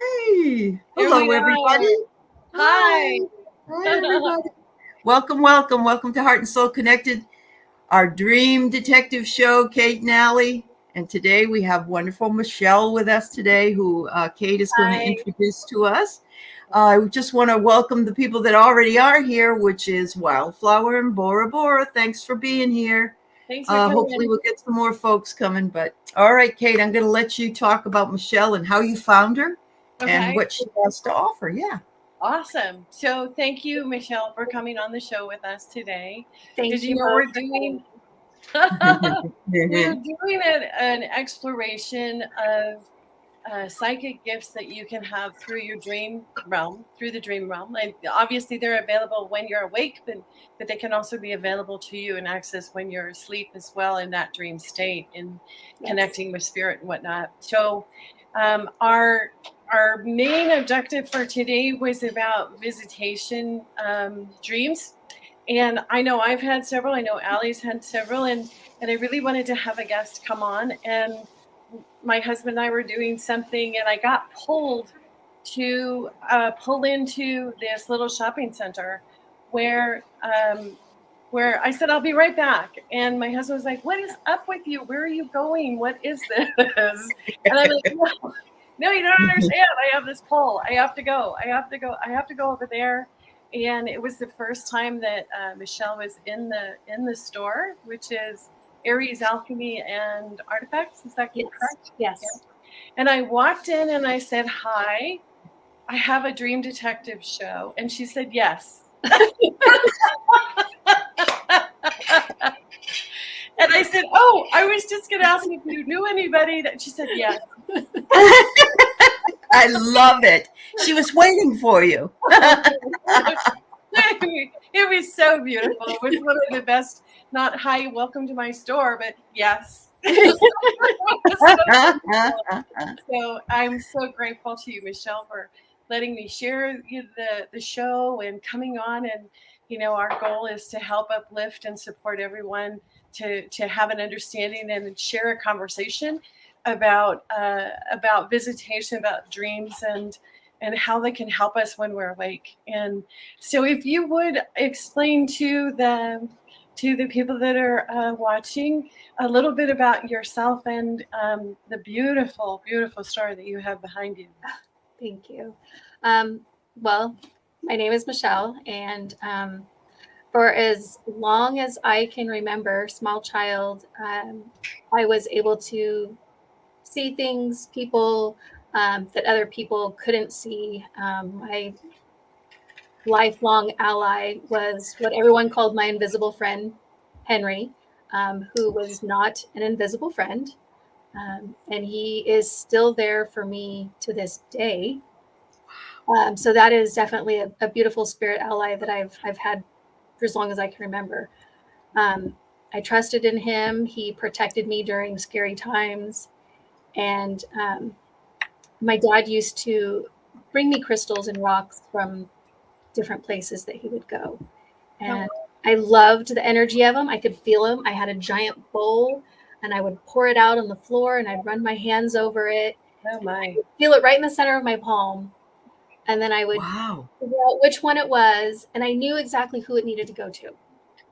Hey, Here hello, we everybody. are. Hi. Hi. Hi, everybody. Welcome, welcome, welcome to Heart and Soul Connected, our dream detective show, Kate and Allie. And today we have wonderful Michelle with us today, who Kate is going to Hi. introduce to us. I just want to welcome the people that already are here, which is Wildflower and Bora Bora. Thanks for being here. Thanks for Hopefully coming. we'll get some more folks coming. But all right, Kate, I'm going to let you talk about Michelle and how you found her and Okay. what she has to offer. Yeah. Awesome. So thank you, Michelle, for coming on the show with us today. Did Thank you you know both we're for having doing me. we're doing an exploration of psychic gifts that you can have through your dream realm, through the dream realm. And obviously they're available when you're awake, but they can also be available to you and access when you're asleep as well in that dream state in Yes. connecting with spirit and whatnot. So our main objective for today was about visitation dreams. And I know I've had several, I know Allie's had several, and I really wanted to have a guest come on. And my husband and I were doing something, and I got to pull into this little shopping center where where I said I'll be right back, and my husband was like, "What is up with you? Where are you going? What is this?" And I'm like, "No, no, you don't understand. I have this pull. I have to go. I have to go. I have to go over there." And it was the first time that Michelle was in the store, which is Airesalchemy and Artifacts. Is that Yes. correct? Yeah. Yes. And I walked in and I said, "Hi, I have a dream detective show." And she said, "Yes." And I said, "Oh, I was just going to ask if you knew anybody that." She said, "Yes." I love it. She was waiting for you. It was so beautiful. It was one of the best, not "Hi, welcome to my store," but "Yes." It was so wonderful. So I'm so grateful to you, Michelle, for letting me share the show and coming on. And our goal is to help uplift and support everyone to have an understanding and share a conversation about visitation, about dreams, and how they can help us when we're awake. And so, if you would explain to the people that are watching a little bit about yourself and the beautiful, beautiful story that you have behind you. Thank you. Um, well, my name is Michelle, and for as long as I can remember, small child, I was able to see things, people that other people couldn't see. My lifelong ally was what everyone called my invisible friend, Henry, who was not an invisible friend. And he is still there for me to this day. So that is definitely a beautiful spirit ally that I've had for as long as I can remember. I trusted in him. He protected me during scary times. And my dad used to bring me crystals and rocks from different places that he would go. And Oh, I loved the energy of them. I could feel them. I had a giant bowl and I would pour it out on the floor and I'd run my hands over it. oh my. Feel it right in the center of my palm. And then I would Wow. figure out which one it was. And I knew exactly who it needed to go to.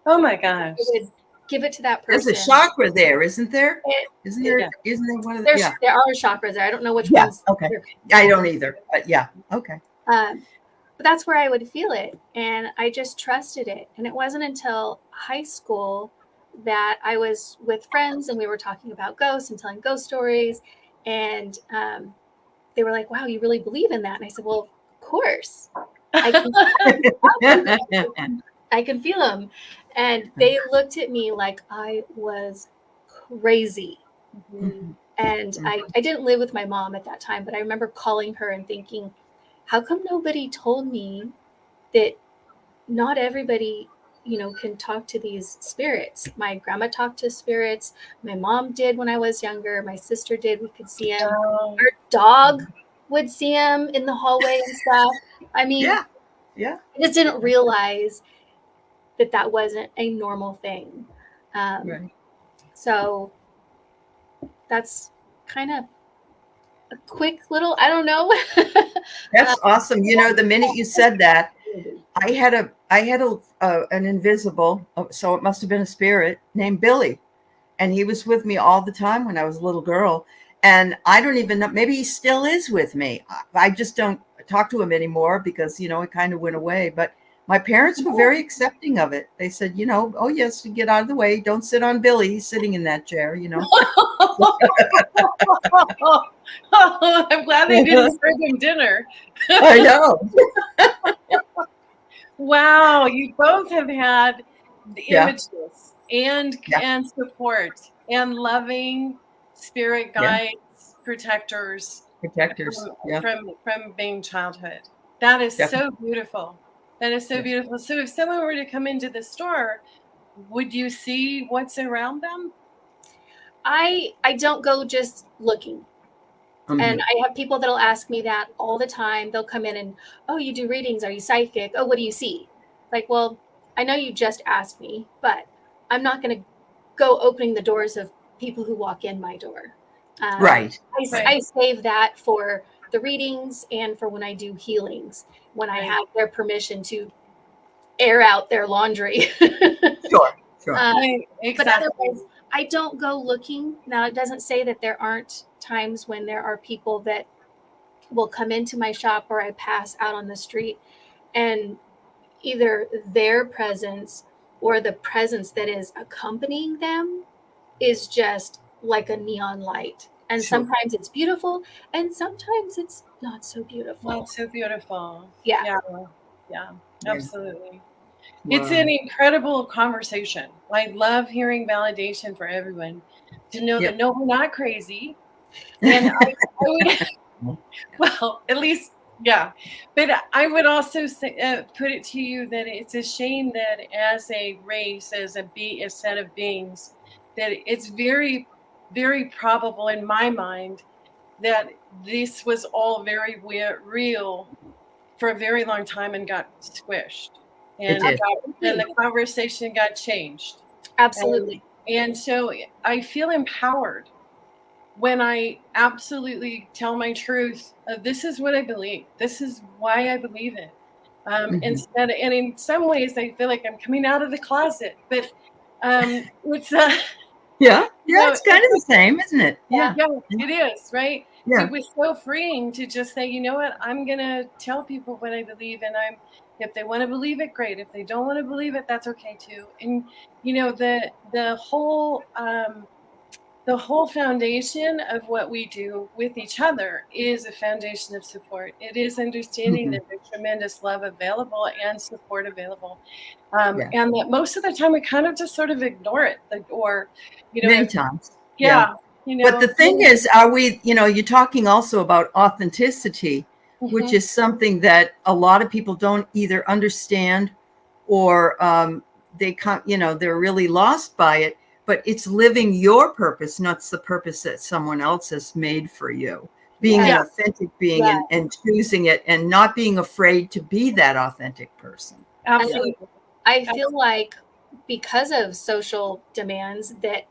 Oh my I gosh. would give it to that There's a person. chakra there, isn't there? Isn't there? Yeah. Isn't there one of the, There's yeah. there are chakras there. I don't know which Yeah. ones. Okay. They're I don't called. either. But yeah. Okay. But that's where I would feel it. And I just trusted it. And it wasn't until high school that I was with friends and we were talking about ghosts and telling ghost stories. And they were like, wow, you really believe in that? And I said, well, of course. I can, I can feel them. And they looked at me like I was crazy. Mhm. And I didn't live with my mom at that time, but I remember calling her and thinking, how come nobody told me that not everybody, can talk to these spirits? My grandma talked to spirits. My mom did when I was younger. My sister did. We could see them. Oh, Our dog would see them in the hallway and stuff. I mean, Yeah. Yeah. I just didn't realize that that wasn't a normal thing. Um, Right. so that's kind of a quick little, I don't know. That's awesome. You know, the minute you said that, I had an invisible, so it must have been a spirit named Billy, and he was with me all the time when I was a little girl. And I don't even know, maybe he still is with me. I just don't talk to him anymore because, you know, it kind of went away. But my parents were very accepting of it. They said, you know, oh yes, get out of the way. Don't sit on Billy. He's sitting in that chair, you know. I'm glad they didn't serve him dinner. I know. Wow, you both have had the Yeah. images and support and loving spirit guides, protectors from being childhood. That is so beautiful. That is so beautiful. So if someone were to come into the store, would you see what's around them? I don't go just looking. And I have people that'll ask me that all the time. They'll come in and, oh, you do readings. Are you psychic? Oh, what do you see? Like, well, I know you just asked me, but I'm not going to go opening the doors of people who walk in my door. Right. I save that for the readings and for when I do healings, when I have their permission to air out their laundry. Sure. Exactly. But otherwise, I don't go looking. Now, it doesn't say that there aren't times when there are people that will come into my shop or I pass out on the street, and either their presence or the presence that is accompanying them is just like a neon light. And sometimes it's beautiful and sometimes it's not so beautiful. Not so beautiful. Yeah. Absolutely. Wow. It's an incredible conversation. I love hearing validation for everyone to know that no, we're not crazy. And I would, well, at least, but I would also say, put it to you that it's a shame that as a race, as a set of beings, that it's very, very probable in my mind that this was all very real for a very long time and got squished. And the conversation got changed. Absolutely. And so I feel empowered when I absolutely tell my truth. This is what I believe. This is why I believe it. And in some ways, I feel like I'm coming out of the closet. But it's it's kind of the same, isn't it? Yeah, it is, right? Yeah. It was so freeing to just say, you know what, I'm gonna tell people what I believe, and if they want to believe it, great. If they don't want to believe it, that's okay too. And you know, the whole foundation of what we do with each other is a foundation of support. It is understanding that there's tremendous love available and support available, and that most of the time we kind of just sort of ignore it, or you know, many times. You know, but the thing is, are we, you know, you're talking also about authenticity, which is something that a lot of people don't either understand or they can't, you know, they're really lost by it, but it's living your purpose, not the purpose that someone else has made for you. Being an authentic being and choosing it and not being afraid to be that authentic person. Absolutely. I feel like because of social demands that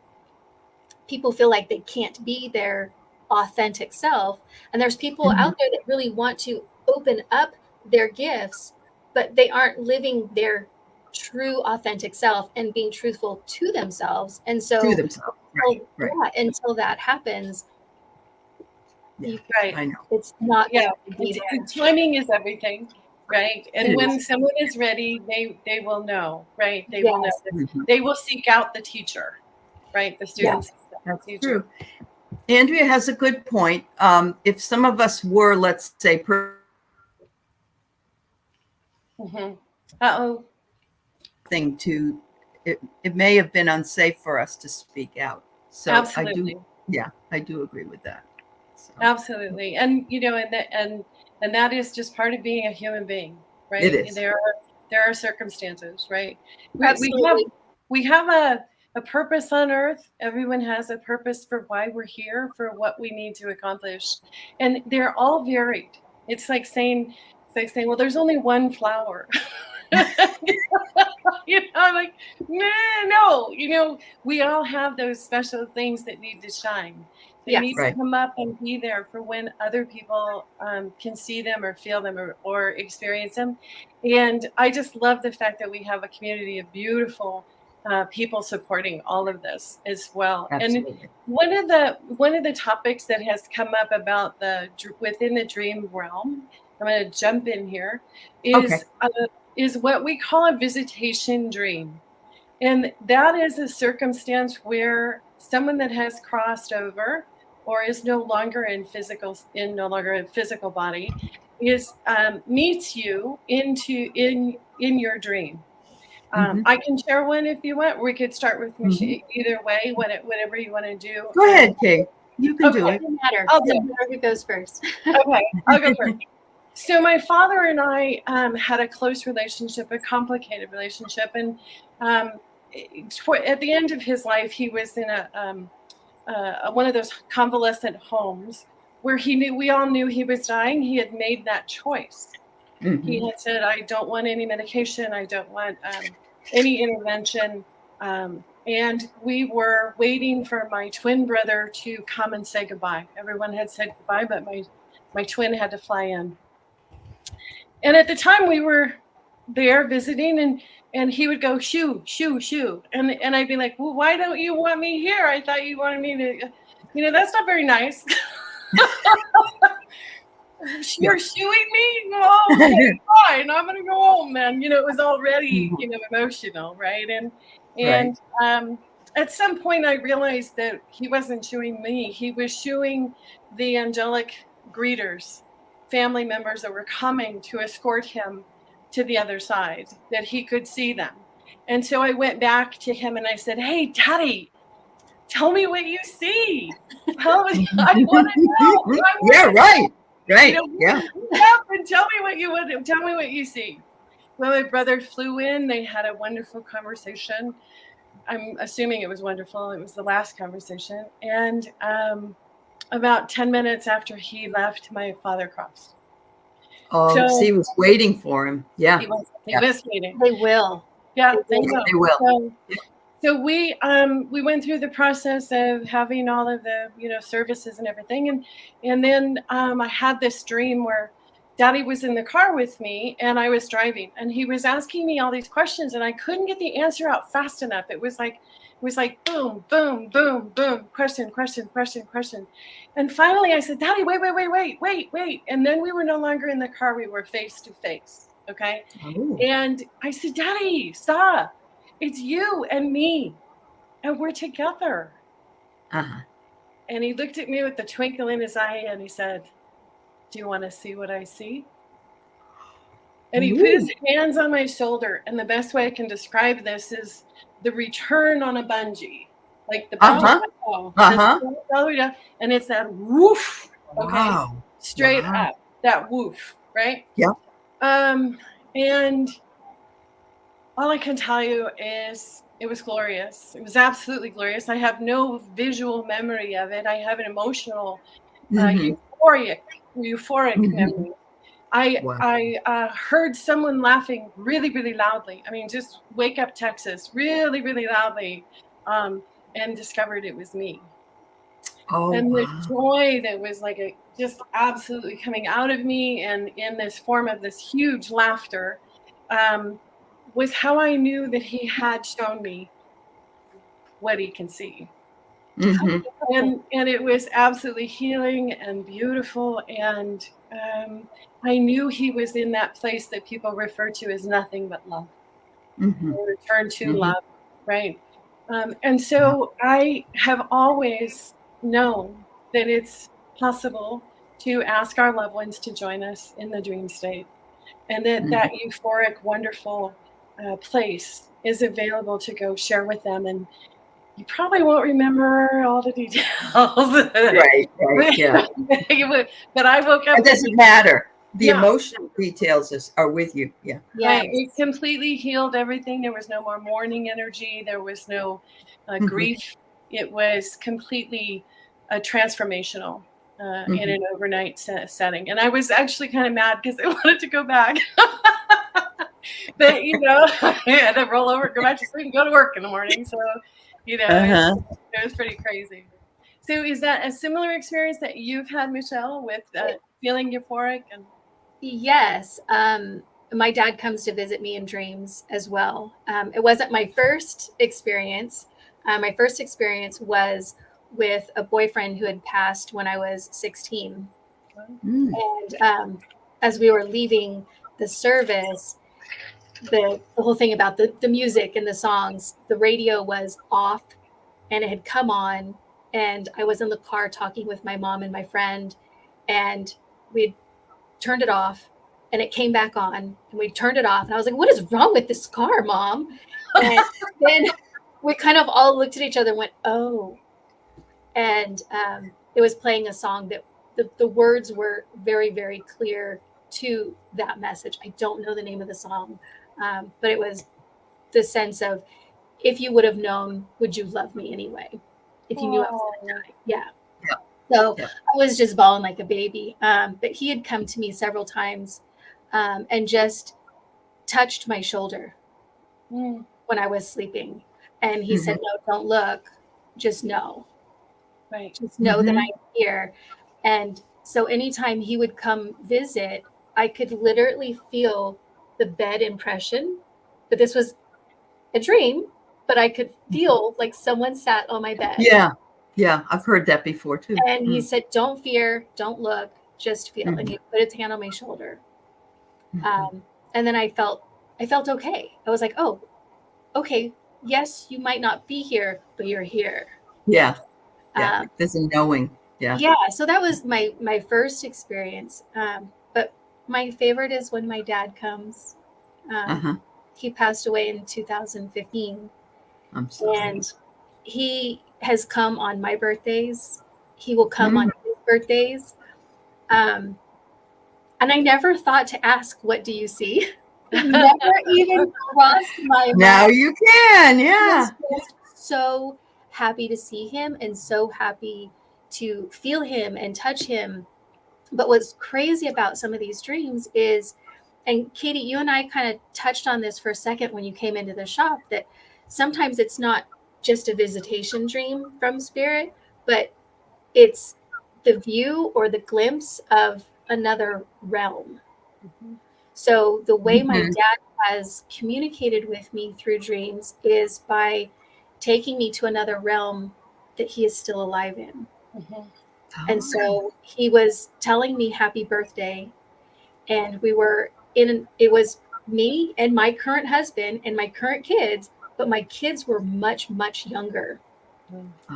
people feel like they can't be their authentic self. And there's people out there that really want to open up their gifts, but they aren't living their true authentic self and being truthful to themselves. And so until that happens, I know it's not going to be there. Timing is everything. Right. And when someone is ready, they will know, right? They will know. They will seek out the teacher, right? The students. That's true. Andrea has a good point. If some of us were, let's say, thing to, it may have been unsafe for us to speak out. So absolutely. I do agree with that. So. Absolutely. And you know, and that is just part of being a human being, right? It is. There are circumstances, right? Absolutely. We have a purpose on earth. Everyone has a purpose for why we're here, for what we need to accomplish. And they're all varied. It's like saying, well, there's only one flower. I'm like, no, we all have those special things that need to shine. They Yes. need to Right. come up and be there for when other people can see them or feel them or experience them. And I just love the fact that we have a community of beautiful people supporting all of this as well. Absolutely. And one of the topics that has come up about within the dream realm, I'm going to jump in here, Okay. is what we call a visitation dream. And that is a circumstance where someone that has crossed over or is no longer in a physical body meets you in your dream. Mhm. I can share one if you want. We could start with Mhm. either way, whatever you want to do. Go ahead, Kate. You can do Okay. it. Doesn't matter. I'll do Doesn't matter who goes first. Okay, I'll go first. So my father and I had a close relationship, a complicated relationship, and at the end of his life, he was in one of those convalescent homes where we all knew he was dying. He had made that choice. He Mhm. had said, "I don't want any medication. I don't want any intervention." And we were waiting for my twin brother to come and say goodbye. Everyone had said goodbye, but my twin had to fly in. And at the time we were there visiting and he would go shoo, shoo, shoo. And I'd be like, well, why don't you want me here? I thought you wanted me to, that's not very nice. You're shooing me? Oh, okay, fine. I'm gonna go home then. It was already, emotional, right? And at some point I realized that he wasn't shooing me. He was shooing the angelic greeters, family members that were coming to escort him to the other side, that he could see them. And so I went back to him and I said, "Hey, Daddy, tell me what you see. Tell me, I want to know. Yeah, right. Right. Yeah. Up and tell me what you see." Well, my brother flew in. They had a wonderful conversation. I'm assuming it was wonderful. It was the last conversation. And about 10 minutes after he left, my father crossed. Oh, So he was waiting for him. Yeah. he was waiting. They will. Yeah, they will. They will. So we went through the process of having all of the services and everything, and then I had this dream where Daddy was in the car with me and I was driving, and he was asking me all these questions and I couldn't get the answer out fast enough. It was like boom, boom, boom, boom, question, question, question, question, and finally I said, "Daddy, wait," and then we were no longer in the car; we were face to face. Okay, Oh. and I said, "Daddy, stop. It's you and me, and we're together." Uh-huh. And he looked at me with the twinkle in his eye and he said, "Do you want to see what I see?" And he put his hands on my shoulder. And the best way I can describe this is the return on a bungee. Like the bungee, all the way down, and it's that woof, okay, Wow. straight up, that woof, right? Yeah. And all I can tell you is it was glorious. It was absolutely glorious. I have no visual memory of it. I have an emotional, euphoric memory. I heard someone laughing really, really loudly. I mean, just Wake Up Texas, really, really loudly, and discovered it was me. Oh, and the wow. joy that was like just absolutely coming out of me, and in this form of this huge laughter, was how I knew that he had shown me what he can see. And it was absolutely healing and beautiful. And I knew he was in that place that people refer to as nothing but love. Return to love, right? And so I have always known that it's possible to ask our loved ones to join us in the dream state, and that euphoric, wonderful place is available to go share with them. And you probably won't remember all the details. Right, yeah. But I woke up. It doesn't matter. The emotional details are with you. Yeah. Right. It completely healed everything. There was no more mourning energy. There was no grief. It was completely transformational in an overnight setting. And I was actually kind of mad because I wanted to go back. But, and then roll over, go back to sleep, and go to work in the morning. So, it was pretty crazy. So is that a similar experience that you've had, Michelle, with feeling euphoric? And Yes. My dad comes to visit me in dreams as well. It wasn't my first experience. My first experience was with a boyfriend who had passed when I was 16. And as we were leaving the service, the whole thing about the music and the songs, the radio was off and it had come on, and I was in the car talking with my mom and my friend, and we'd turned it off and it came back on, and we turned it off, and I was like, what is wrong with this car, Mom? And then we kind of all looked at each other and went, oh. And it was playing a song that the words were very, very clear to that message. I don't know the name of the song, but it was the sense of, if you would have known, would you love me anyway? If you knew I was going to die. Yeah. So I was just bawling like a baby. But he had come to me several times and just touched my shoulder when I was sleeping. And he said, no, don't look, just know. Right. Just know that I'm here. And so anytime he would come visit, I could literally feel the bed impression. But this was a dream, but I could feel like someone sat on my bed. Yeah, I've heard that before too. And he said, don't fear, don't look, just feel. And he put his hand on my shoulder. And then I felt okay. I was like, oh, okay, yes, you might not be here, but you're here. Yeah. There's a knowing. Yeah. So that was my first experience. But my favorite is when my dad comes. He passed away in 2015. I'm sorry. And he has come on my birthdays. He will come on his birthdays. And I never thought to ask, what do you see? Never even crossed my mind. Now you can, yeah. I was just so happy to see him and so happy to feel him and touch him. But what's crazy about some of these dreams is, and Katie, you and I kind of touched on this for a second when you came into the shop, that sometimes it's not just a visitation dream from spirit, but it's the view or the glimpse of another realm. So the way my dad has communicated with me through dreams is by taking me to another realm that he is still alive in. And so he was telling me happy birthday, and we were it was me and my current husband and my current kids, but my kids were much, much younger.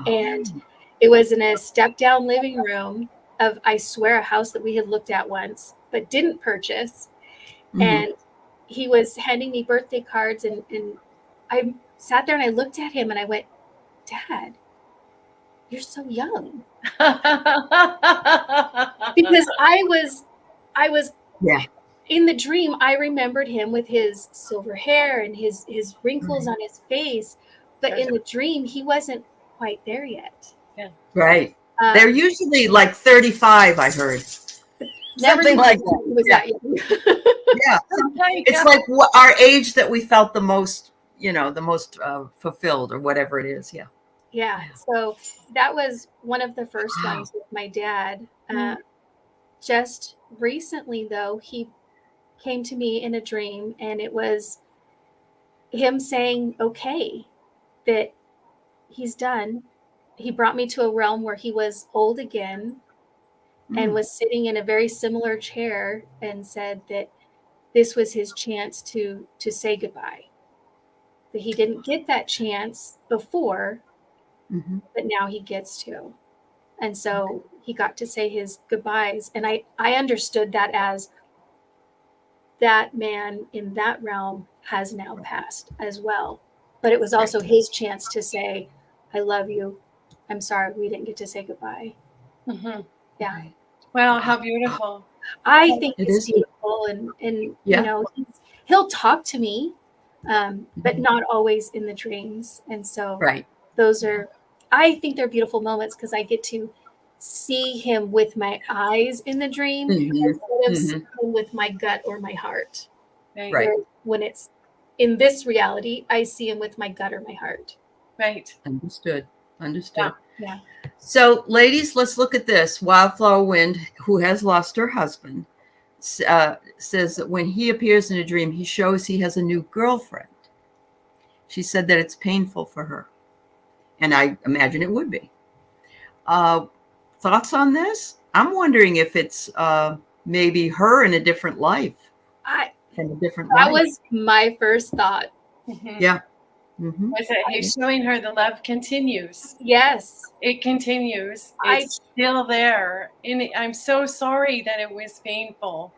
And it was in a step down living room of, I swear, a house that we had looked at once, but didn't purchase. And he was handing me birthday cards, and I sat there and I looked at him and I went, Dad, you're so young. Because I was in the dream, I remembered him with his silver hair and his wrinkles on his face. But in the dream, he wasn't quite there yet. Right. They're usually like 35, I heard. Something like that. It's like our age that we felt the most, the most fulfilled or whatever it is. So that was one of the first ones with my dad. Just recently, though, he came to me in a dream, and it was him saying, okay, that he's done. He brought me to a realm where he was old again and was sitting in a very similar chair, and said that this was his chance to say goodbye. That he didn't get that chance before, but now he gets to. And so he got to say his goodbyes. And I understood that as that man in that realm has now passed as well. But it was also his chance to say, I love you. I'm sorry we didn't get to say goodbye. Wow, how beautiful. I think it's beautiful. And he'll talk to me, but not always in the dreams. And so those are, I think they're beautiful moments because I get to see him with my eyes in the dream instead of seeing him with my gut or my heart. Right. When it's in this reality, I see him with my gut or my heart. Right. Understood. Yeah. So, ladies, let's look at this. Wildflower Wind, who has lost her husband, says that when he appears in a dream, he shows he has a new girlfriend. She said that it's painful for her, and I imagine it would be. Thoughts on this? I'm wondering if it's maybe her in a different life. From a different That life. was my first thought. Mm-hmm. Yeah. Mm-hmm. Was that he's showing her the love continues? Yes. It continues. It's still there. And I'm so sorry that it was painful,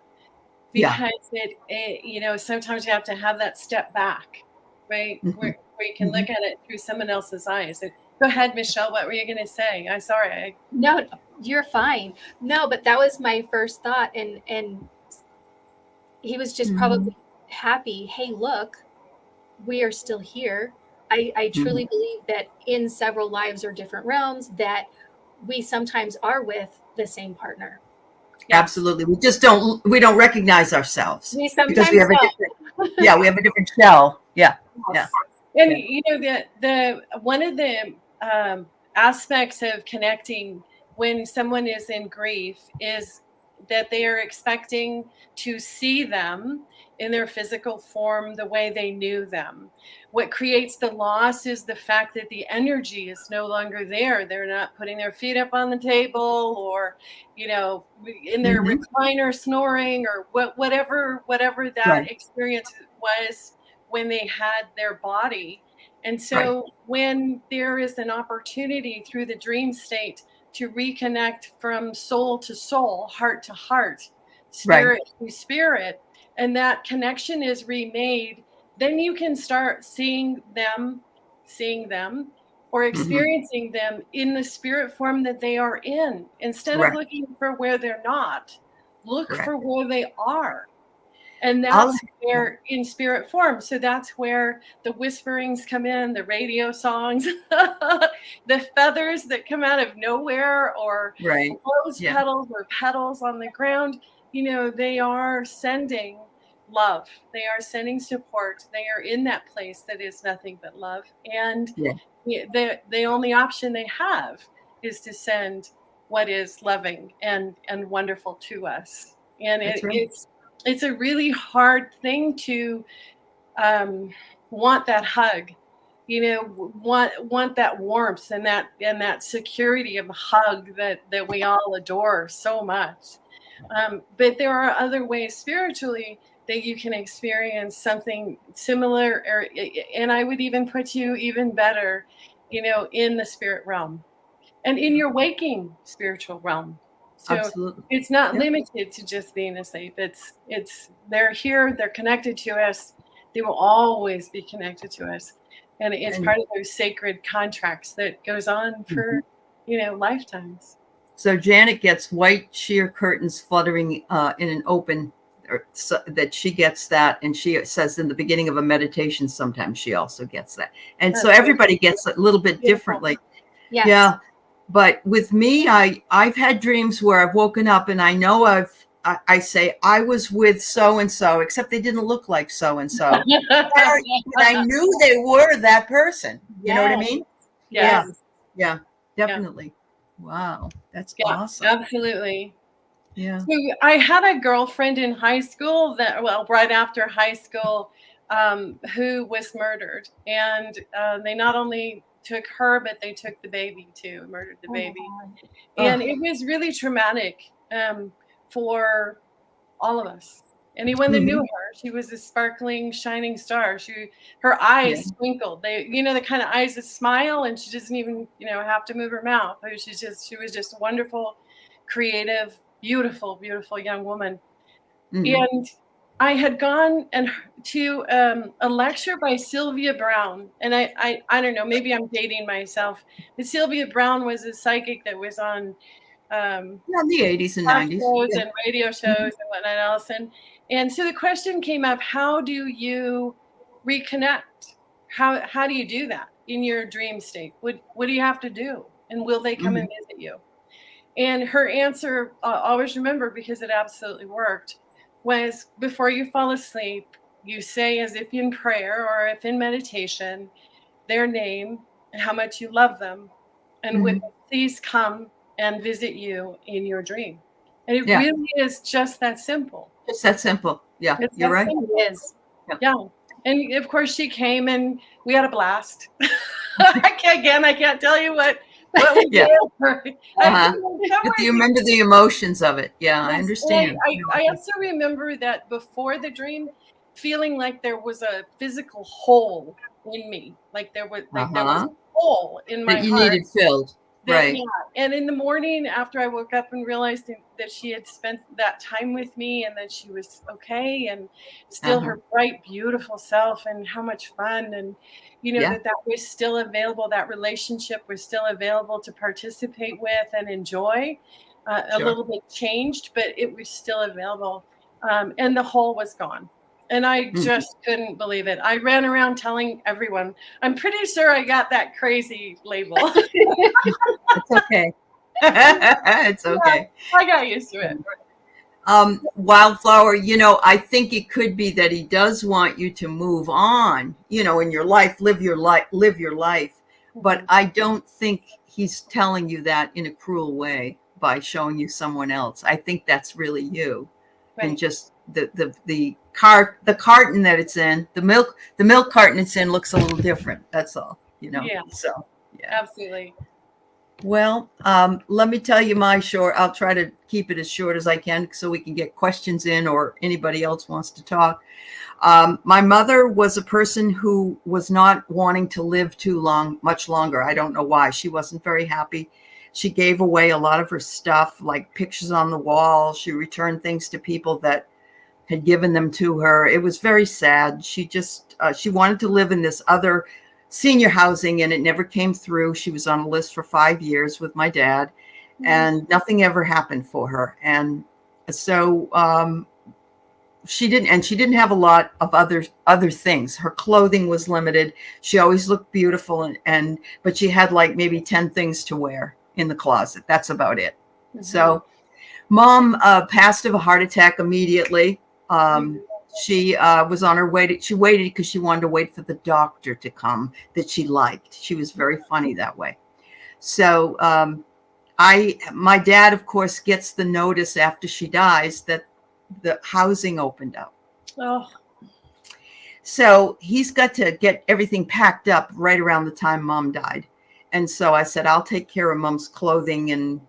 because it you know, sometimes you have to have that step back, right? Mm-hmm. Where you can look at it through someone else's eyes. And go ahead, Michelle, what were you going to say? I'm sorry. No, you're fine. No, but that was my first thought. And he was just probably happy. Hey, look, we are still here. I truly believe that in several lives or different realms that we sometimes are with the same partner. Yes. Absolutely. We don't recognize ourselves. We sometimes because we have we have a different shell. Yeah. Yes. Yeah. And you know, the one of the aspects of connecting when someone is in grief is that they are expecting to see them in their physical form the way they knew them. What creates the loss is the fact that the energy is no longer there. They're not putting their feet up on the table, or, you know, in their recliner snoring, or whatever that experience was when they had their body. And so when there is an opportunity through the dream state to reconnect from soul to soul, heart to heart, spirit to spirit, and that connection is remade, then you can start seeing them, or experiencing them in the spirit form that they are in. Instead of looking for where they're not, look for where they are. And that's where in spirit form. So that's where the whisperings come in, the radio songs, the feathers that come out of nowhere, or rose petals or petals on the ground. You know, they are sending love. They are sending support. They are in that place that is nothing but love. And the only option they have is to send what is loving and wonderful to us. And it's a really hard thing to want that hug, you know, want that warmth and that security of a hug that we all adore so much. But there are other ways spiritually that you can experience something similar, and I would even put you even better, you know, in the spirit realm and in your waking spiritual realm. So it's not limited to just being asleep. It's they're here, they're connected to us. They will always be connected to us. And it's part of those sacred contracts that goes on for, you know, lifetimes. So Janet gets white sheer curtains fluttering in an open, that she gets that. And she says in the beginning of a meditation, sometimes she also gets that. And so everybody gets it a little bit differently. Yes. Yeah. But with me, I've had dreams where I've woken up and I know I say I was with so-and-so, except they didn't look like so-and-so. And I knew they were that person. You know what I mean? Yes. Yeah, definitely. Wow. That's awesome. Absolutely. Yeah. So I had a girlfriend in high school right after high school, who was murdered. And they not only took her, but they took the baby too, murdered the baby. And it was really traumatic for all of us. Anyone that knew her, she was a sparkling, shining star. Her eyes twinkled. They, you know, the kind of eyes that smile, and she doesn't even, you know, have to move her mouth. She was just a wonderful, creative, beautiful, beautiful young woman. And I had gone to a lecture by Sylvia Brown, and I don't know, maybe I'm dating myself, but Sylvia Brown was a psychic that was on the 80s and 90s shows and radio shows and whatnot else. And so the question came up: how do you reconnect? How do you do that in your dream state? What do you have to do? And will they come and visit you? And her answer, always remember, because it absolutely worked, was before you fall asleep, you say, as if in prayer or if in meditation, their name and how much you love them, and would please come and visit you in your dream. And it really is just that simple. It's that simple. Yeah, It's you're that right. simple. It is. Yeah. And of course she came and we had a blast. I can't tell you what we did. But you remember the emotions of it. Yeah, I understand. I also remember that before the dream, feeling like there was a physical hole in me, like there was a hole in my that you heart needed filled. Right. Yeah. And in the morning after I woke up and realized that she had spent that time with me and that she was okay and still her bright, beautiful self, and how much fun, and that was still available, that relationship was still available to participate with and enjoy. A little bit changed, but it was still available. And the hole was gone. And I just couldn't believe it. I ran around telling everyone. I'm pretty sure I got that crazy label. It's okay. It's okay. Yeah, I got used to it. Wildflower, I think it could be that he does want you to move on, in your life, live your life. But I don't think he's telling you that in a cruel way by showing you someone else. I think that's really you. Right. And just the carton that it's in, the milk carton it's in looks a little different. That's all, Yeah. So yeah. Absolutely. Well, let me tell you my short. I'll try to keep it as short as I can so we can get questions in, or anybody else wants to talk. My mother was a person who was not wanting to live much longer. I don't know why. She wasn't very happy. She gave away a lot of her stuff, like pictures on the wall. She returned things to people that had given them to her. It was very sad. She just, she wanted to live in this other senior housing, and it never came through. She was on a list for 5 years with my dad, and nothing ever happened for her. And so she didn't have a lot of other things. Her clothing was limited. She always looked beautiful, but she had like maybe 10 things to wear in the closet. That's about it. So Mom passed of a heart attack immediately. She was on her way she waited because she wanted to wait for the doctor to come that she liked. She was very funny that way. So my dad, of course, gets the notice after she dies that the housing opened up. Oh. So he's got to get everything packed up right around the time Mom died. And so I said, I'll take care of Mom's clothing and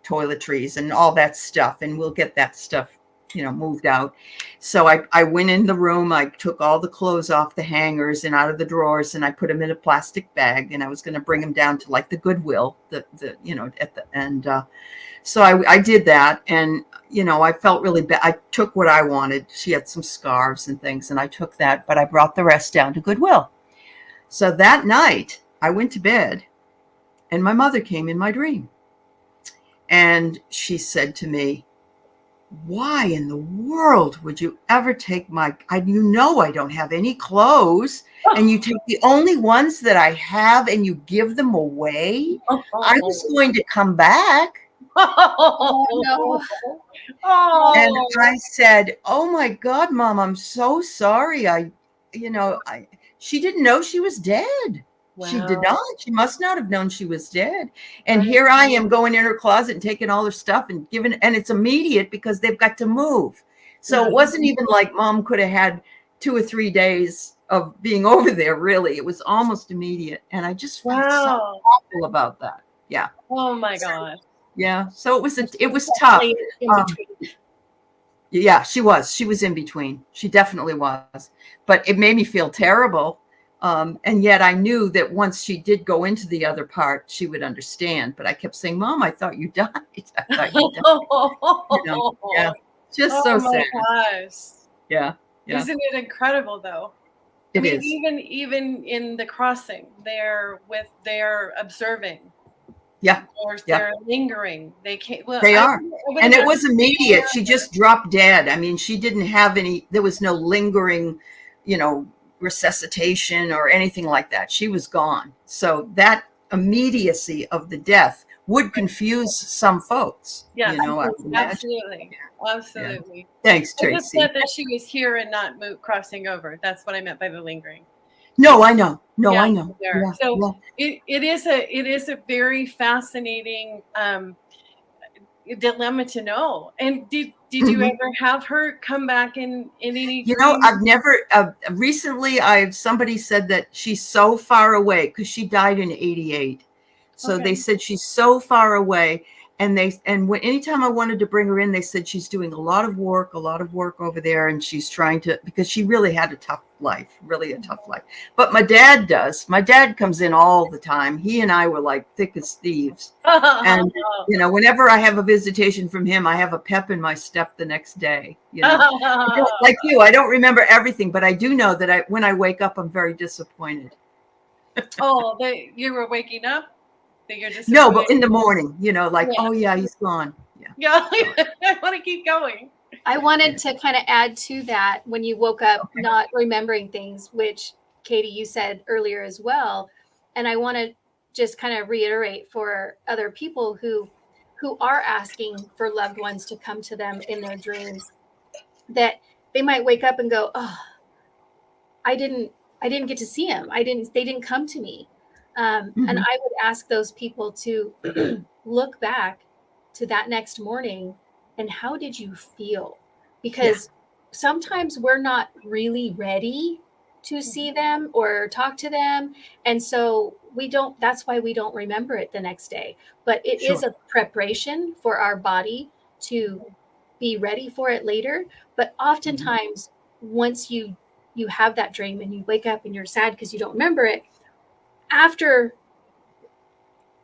toiletries and all that stuff, and we'll get that stuff moved out. So I went in the room. I took all the clothes off the hangers and out of the drawers, and I put them in a plastic bag, and I was going to bring them down to like the Goodwill, at the end. So I did that, and I felt really bad. I took what I wanted. She had some scarves and things, and I took that, but I brought the rest down to Goodwill. So that night I went to bed, and my mother came in my dream, and she said to me, why in the world would you ever take I don't have any clothes, and you take the only ones that I have and you give them away? I was going to come back. Oh, no. And I said, oh my God, Mom, I'm so sorry. She didn't know she was dead. Wow. She did not. She must not have known she was dead. And here I am going in her closet and taking all her stuff and and it's immediate because they've got to move. So it wasn't even like Mom could have had 2 or 3 days of being over there, really. It was almost immediate. And I just felt so awful about that. Yeah. Oh my God. Yeah. So it was tough. Yeah, she was in between. She definitely was. But it made me feel terrible. And yet I knew that once she did go into the other part, she would understand. But I kept saying, Mom, I thought you died. I thought you died. Yeah. Just so sad. Gosh. Yeah. Isn't it incredible, though? It is. Even in the crossing, they're observing. Yeah. Or they're lingering. They can't. Well, they are. And it was immediate. She just dropped dead. I mean, she didn't have there was no lingering, resuscitation or anything like that. She was gone. So that immediacy of the death would confuse some folks. Yes, You know, I would imagine. absolutely. Absolutely. Thanks, I just Tracy. meant that she was here and not crossing over. That's what I meant by the lingering. No, I know. No, Yeah, I know. there. Yeah, So yeah. it is a very fascinating dilemma to know. And did you Mhm. ever have her come back in any You know, dreams? I've never, recently somebody said that she's so far away because she died in 88. So Okay. they said she's so far away. And anytime I wanted to bring her in, they said she's doing a lot of work over there. And she's trying to, because she really had a tough life, really a tough life. But my dad does. My dad comes in all the time. He and I were like thick as thieves. And, you know, whenever I have a visitation from him, I have a pep in my step the next day, you know. Like you, I don't remember everything, but I do know that when I wake up, I'm very disappointed. Oh, you were waking up? That you're just No, but in the morning, you know, like, Yeah. oh yeah, he's gone. Yeah, I want to keep going. I wanted to kind of add to that when you woke up Okay. not remembering things, which Katie, you said earlier as well. And I want to just kind of reiterate for other people who are asking for loved ones to come to them in their dreams, that they might wake up and go, oh, I didn't get to see him. They didn't come to me. And I would ask those people to look back to that next morning and how did you feel? Because sometimes we're not really ready to see them or talk to them. And so that's why we don't remember it the next day. But it is a preparation for our body to be ready for it later. But oftentimes, once you have that dream and you wake up and you're sad because you don't remember it,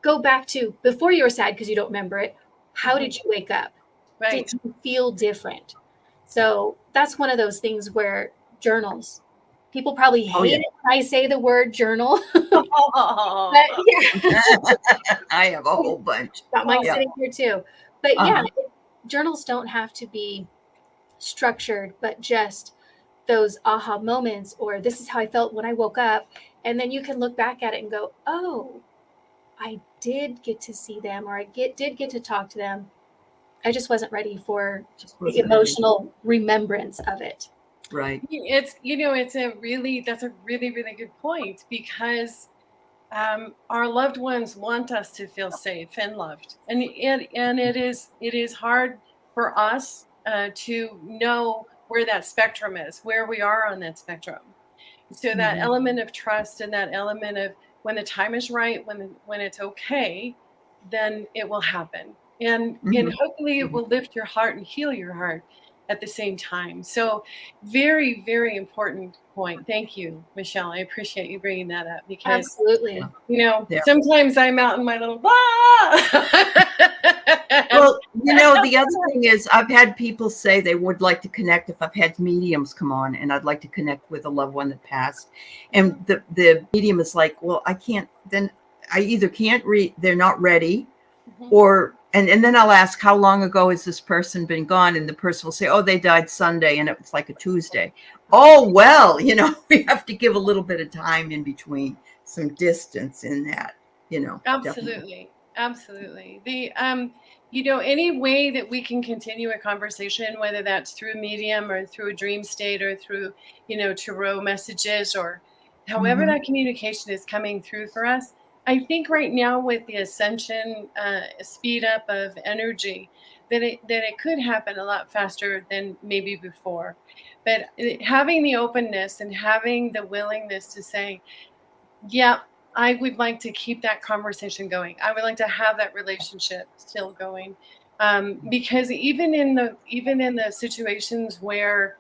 go back to before you were sad because you don't remember it. How did you wake up? Right. Did you feel different? So that's one of those things where journals, people probably hate it when I say the word journal. But yeah. I have a whole bunch. Got mine sitting here too. But journals don't have to be structured, but just those aha moments, or this is how I felt when I woke up. And then you can look back at it and go, oh, I did get to see them, or I did get to talk to them. I just wasn't ready for the emotional remembrance of it. Right. That's a really good point, because our loved ones want us to feel safe and loved, and it is hard for us to know where that spectrum is, where we are on that spectrum. So that element of trust and that element of when the time is right, when it's okay, then it will happen. And hopefully it will lift your heart and heal your heart at the same time. So very, very important point. Thank you, Michelle. I appreciate you bringing that up, because absolutely, sometimes I'm out in my little Well, the other thing is, I've had people say they would like to connect if I've had mediums come on, and I'd like to connect with a loved one that passed. And the medium is like, well, I can't, then I either can't read, they're not ready, or, and then I'll ask, how long ago has this person been gone? And the person will say, oh, they died Sunday, and it was like a Tuesday. Oh, well, we have to give a little bit of time in between, some distance in that, Absolutely. Definitely. Absolutely. The, any way that we can continue a conversation, whether that's through a medium or through a dream state or through, tarot messages, or however that communication is coming through for us. I think right now with the ascension, speed up of energy, that it could happen a lot faster than maybe before. But having the openness and having the willingness to say, yeah, I would like to keep that conversation going. I would like to have that relationship still going, because even in the situations where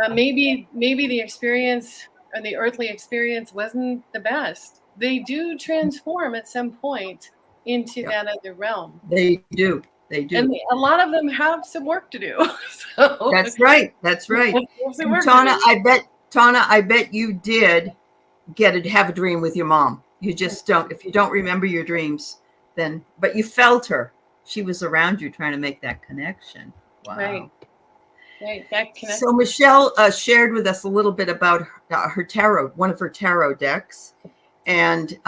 maybe the experience or the earthly experience wasn't the best, they do transform at some point into that other realm. They do. And a lot of them have some work to do. So That's right. And Tana, I bet you did have a dream with your mom. You just don't, if you don't remember your dreams, then, but you felt her. She was around you trying to make that connection. Wow. Right. That connection. So Michelle shared with us a little bit about her tarot, one of her tarot decks, and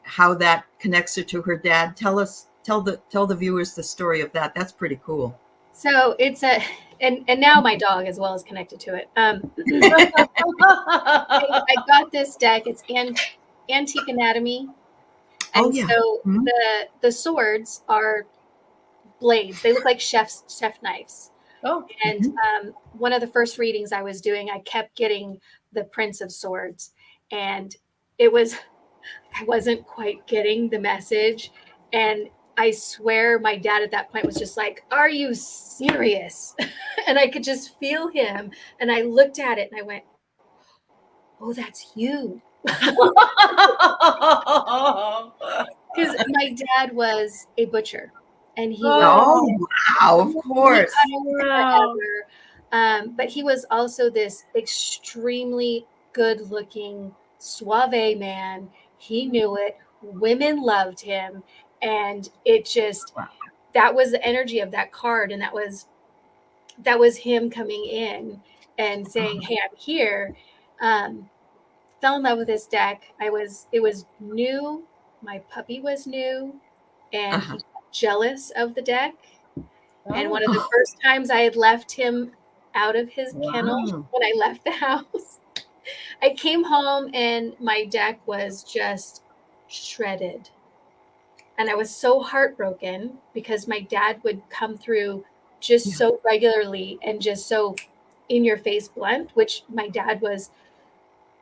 how that connects her to her dad. Tell the viewers the story of that. That's pretty cool. So it's and now my dog as well is connected to it. I got this deck. It's Antique Anatomy, and Oh, yeah. so Mhm. the swords are blades. They look like chef knives. Oh, And one of the first readings I was doing, I kept getting the Prince of Swords, and I wasn't quite getting the message. And I swear my dad at that point was just like, "Are you serious?" And I could just feel him. And I looked at it and I went, "Oh, that's you." Because my dad was a butcher, and he was Oh, wow, of course. wow. forever. But he was also this extremely good-looking, suave man. He knew it. Women loved him, and it just Wow. that was the energy of that card, and that was him coming in and saying, "Hey, I'm here." Fell in love with this deck. It was new. My puppy was new, and he got jealous of the deck. And one of the first times I had left him out of his kennel when I left the house, I came home and my deck was just shredded. And I was so heartbroken because my dad would come through just so regularly and just so in your face blunt, which my dad was,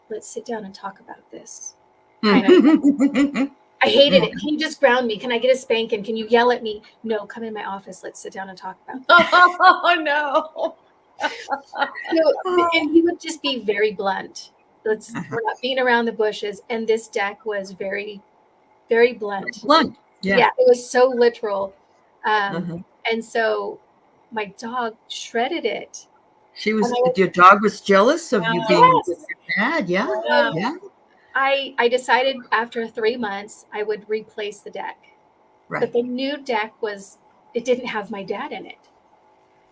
"Let's sit down and talk about this." Kind of. I hated it. Can you just ground me? Can I get a spanking? Can you yell at me? No, come in my office. Let's sit down and talk about this. Oh no. And he would just be very blunt. We're not being around the bushes. And this deck was very, very blunt. Blunt. Yeah. It was so literal. And so my dog shredded it. Your dog was jealous of you being with your dad. Yeah. Wow. Yeah. I decided after 3 months I would replace the deck. Right. But the new deck it didn't have my dad in it.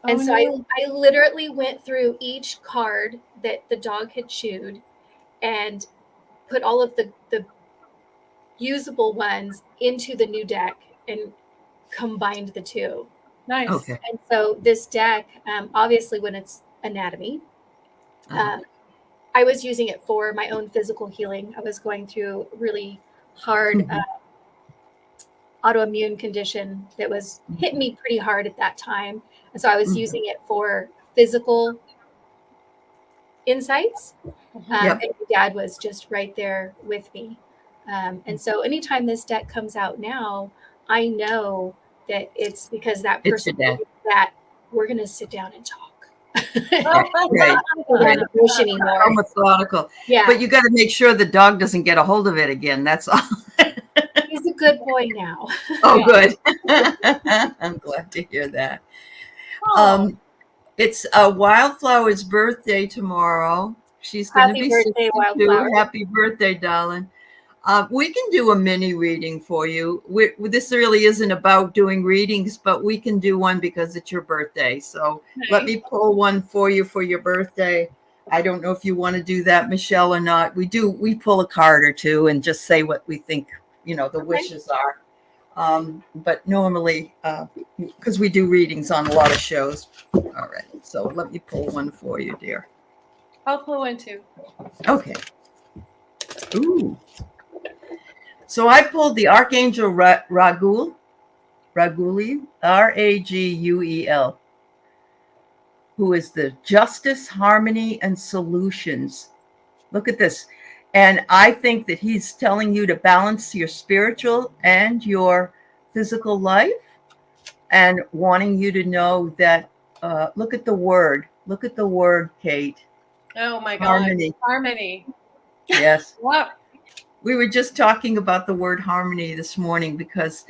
Oh, And so no. I literally went through each card that the dog had chewed and put all of the usable ones into the new deck and combined the two. Nice. Okay. And so this deck, obviously when it's anatomy, I was using it for my own physical healing. I was going through really hard autoimmune condition that was hitting me pretty hard at that time. And so I was using it for physical insights. And my dad was just right there with me. And so anytime this deck comes out now, I know that it's because that person that we're going to sit down and talk. Right. Push anymore. Methodical. Yeah. But you got to make sure the dog doesn't get a hold of it again. That's all. He's a good boy now. Oh, good. I'm glad to hear that. It's Wildflower's birthday tomorrow. She's going to be 62. Wildflower. Happy birthday, darling. We can do a mini reading for you. This really isn't about doing readings, but we can do one because it's your birthday. So let me pull one for you for your birthday. I don't know if you want to do that, Michelle, or not. We pull a card or two and just say what we think, the wishes are. But normally, because we do readings on a lot of shows. All right. So let me pull one for you, dear. I'll pull one too. Okay. Ooh. So I pulled the Archangel Raguel, Raguel, who is the justice, harmony, and solutions. Look at this. And I think that he's telling you to balance your spiritual and your physical life and wanting you to know that, look at the word. Look at the word, Kate. Oh my God. Harmony. Yes. What? We were just talking about the word harmony this morning because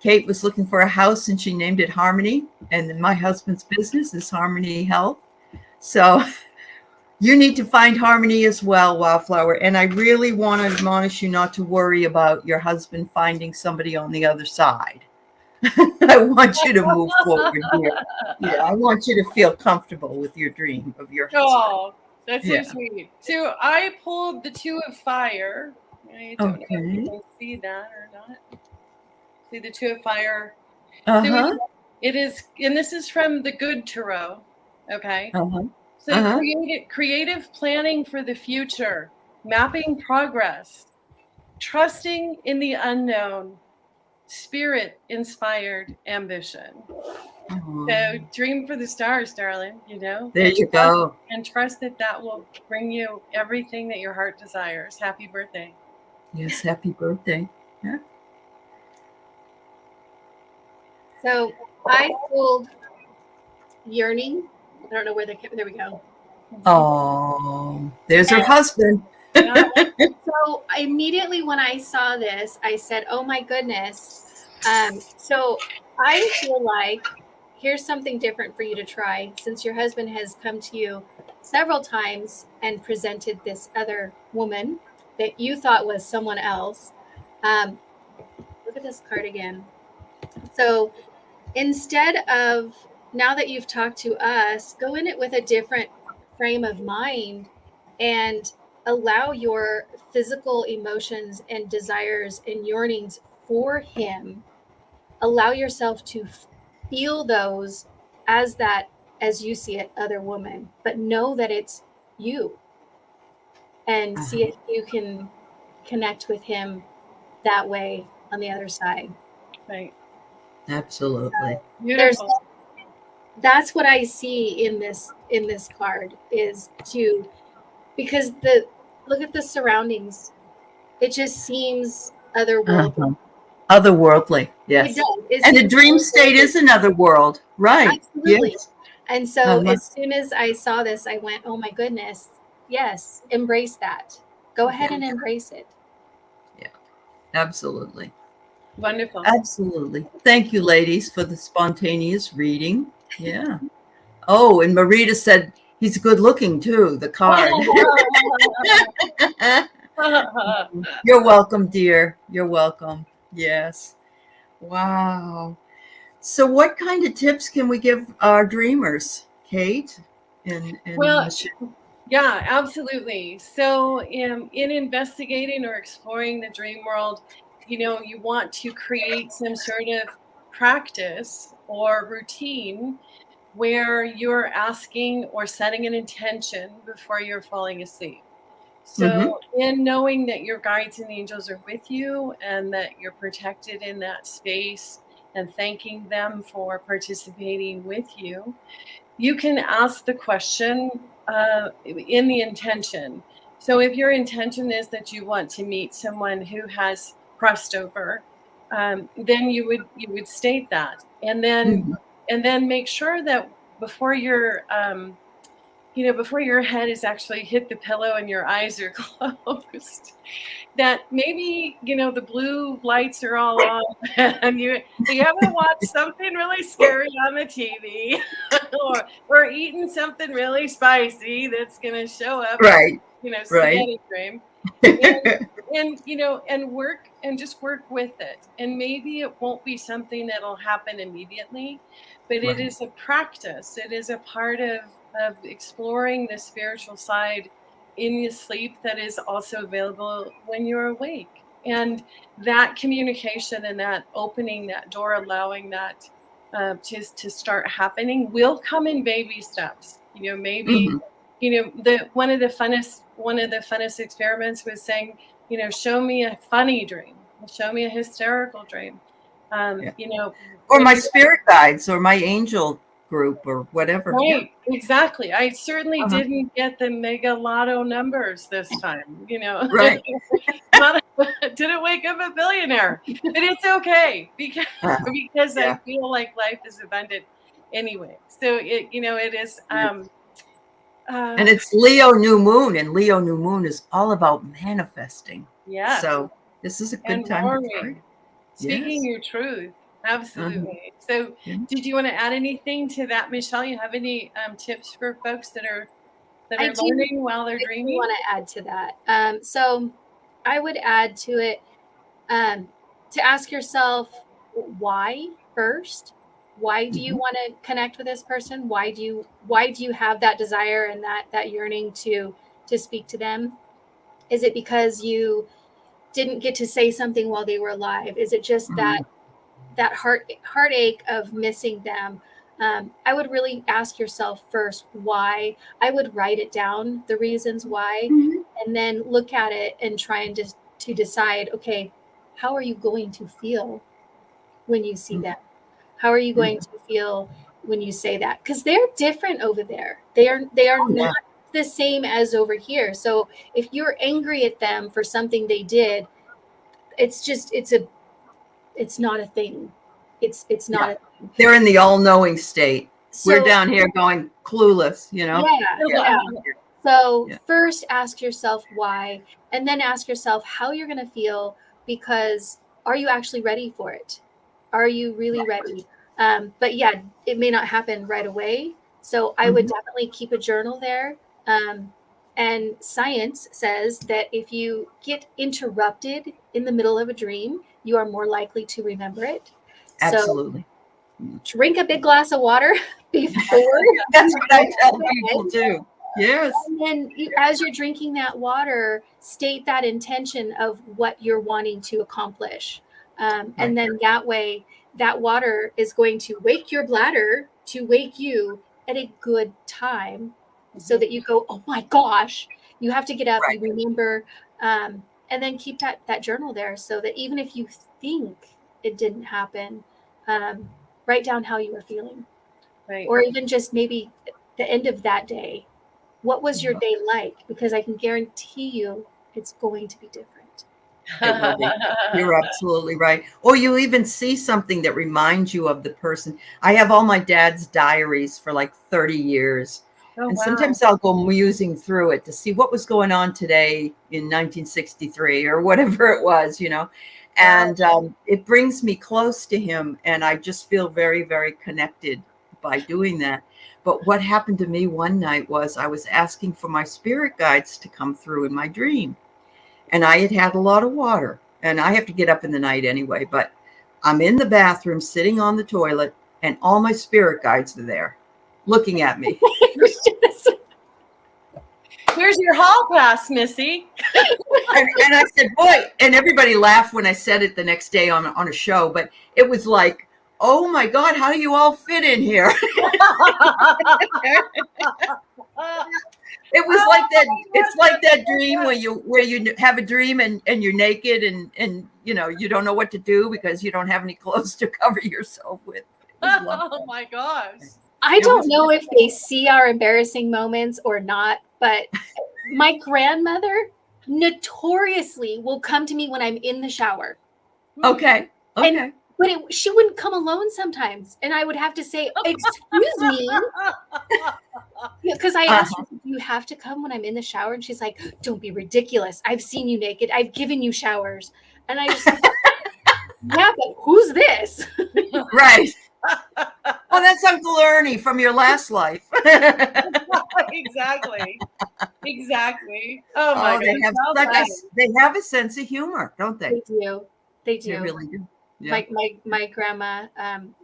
Kate was looking for a house and she named it Harmony. And my husband's business is Harmony Health. So you need to find harmony as well, Wildflower. And I really want to admonish you not to worry about your husband finding somebody on the other side. I want you to move forward here. Yeah, I want you to feel comfortable with your dream of your husband. Oh, that's so sweet. So I pulled the Two of Fire, I don't know if you Okay. can see that or not. See the Two of Fire. Uh-huh. So it is, and this is from the Good Tarot. Okay. Uh-huh. So creative planning for the future, mapping progress, trusting in the unknown, spirit-inspired ambition. So dream for the stars, darling, There you go. and trust that that will bring you everything that your heart desires. Happy birthday. Yes, happy birthday. Yeah. So I pulled yearning. I don't know where there we go. Oh, there's her husband. Yeah. So immediately when I saw this, I said, oh my goodness. So I feel like here's something different for you to try, since your husband has come to you several times and presented this other woman that you thought was someone else. Look at this card again. So instead of, now that you've talked to us, go in it with a different frame of mind and allow your physical emotions and desires and yearnings for him. Allow yourself to feel those as that, as you see it, other woman, but know that it's you, and see if you can connect with him that way on the other side. Right. Absolutely. Beautiful. That's what I see in this card, is to, because look at the surroundings. It just seems otherworldly. Otherworldly, yes. It does. It And the seems dream state is another world, right? absolutely. Yes. And so as soon as I saw this, I went, oh my goodness, yes, embrace that. Go ahead and embrace it. Yeah, absolutely. Wonderful. Absolutely. Thank you, ladies, for the spontaneous reading. Yeah. Oh, and Marita said he's good looking too, the card. You're welcome, dear. You're welcome. Yes. Wow. So what kind of tips can we give our dreamers, Kate and Well, Michelle? yeah, absolutely. So in investigating or exploring the dream world, you want to create some sort of practice or routine where you're asking or setting an intention before you're falling asleep. So in knowing that your guides and angels are with you and that you're protected in that space and thanking them for participating with you, you can ask the question in the intention. So if your intention is that you want to meet someone who has crossed over, then you would state that, and then make sure that before before your head is actually hit the pillow and your eyes are closed, that maybe the blue lights are all on and you haven't watched something really scary on the TV or eaten something really spicy that's going to show up Right. spaghetti cream, and work and just work with it, and maybe it won't be something that'll happen immediately, but it is a practice. It is a part of exploring the spiritual side in your sleep that is also available when you're awake. And that communication and that opening that door, allowing that to start happening, will come in baby steps. Maybe one of the funnest experiments was saying, show me a funny dream, show me a hysterical dream, or my spirit guides or my angel group or whatever. Right, exactly. I certainly didn't get the mega lotto numbers this time, Right. Didn't wake up a billionaire, but it's okay because I feel like life is abundant anyway. So it is. And it's Leo new moon, and Leo new moon is all about manifesting. Yeah. So this is a good time to start. Speaking your truth. Absolutely. So did you want to add anything to that, Michelle? You have any tips for folks that are learning while they're dreaming? I want to add to that. So I would add to it to ask yourself why first. Why do you want to connect with this person? Why do you have that desire and that yearning to speak to them? Is it because you didn't get to say something while they were alive? Is it just Mhm. that heartache of missing them? I would really ask yourself first why. I would write it down, the reasons why, Mhm. and then look at it and try and to decide, okay, how are you going to feel when you see them? How are you going Mhm. to feel when you say that? Because they're different over there. They are Oh, yeah. not the same as over here. So if you're angry at them for something they did, it's just it's not a thing. It's not Yeah. a thing. They're in the all-knowing state. We're So down here going clueless, you know? yeah, Yeah. yeah. So Yeah. first ask yourself why, and then ask yourself how you're going to feel, because are you actually ready for it? Are you really ready? But yeah, it may not happen right away. So I would Mhm. definitely keep a journal there. Um, and science says that if you get interrupted in the middle of a dream, you are more likely to remember it. So Absolutely. drink a big glass of water before That's you what go I tell to bed. people too. Yes. And then as you're drinking that water, state that intention of what you're wanting to accomplish. Right. And then that way, that water is going to wake your bladder to wake you at a good time so that you go, oh my gosh, you have to get up, Right. you remember, and then keep that journal there so that even if you think it didn't happen, um, write down how you were feeling. Right. Or even just maybe the end of that day, what was your day like? Because I can guarantee you it's going to be different. It will be. You're absolutely right. Or you even see something that reminds you of the person. I have all my dad's diaries for like 30 years. Oh, And wow. sometimes I'll go musing through it to see what was going on today in 1963 or whatever it was, you know. Wow. And it brings me close to him. And I just feel very, very connected by doing that. But what happened to me one night was I was asking for my spirit guides to come through in my dream. And I had had a lot of water, and I have to get up in the night anyway, but I'm in the bathroom sitting on the toilet, and all my spirit guides are there looking at me. Here's your hall pass, Missy. And I said, boy, and everybody laughed when I said it the next day on a show, but it was like, oh my God, how do you all fit in here? It was like that. It's like that dream where you have a dream and you're naked and you know you don't know what to do because you don't have any clothes to cover yourself with. Oh my gosh. I It don't was know if they see our embarrassing moments or not, but my grandmother notoriously will come to me when I'm in the shower. okay. And but she wouldn't come alone sometimes, and I would have to say, "Excuse me," because I asked her, "Do you have to come when I'm in the shower?" And she's like, "Don't be ridiculous. I've seen you naked. I've given you showers." And I just, yeah, but who's this? Right. Oh, that's Uncle Ernie from your last life. Exactly. Exactly. Oh my Oh, gosh. How funny. they have a sense of humor, don't they? They do. They They do. really do. Yeah. My grandma,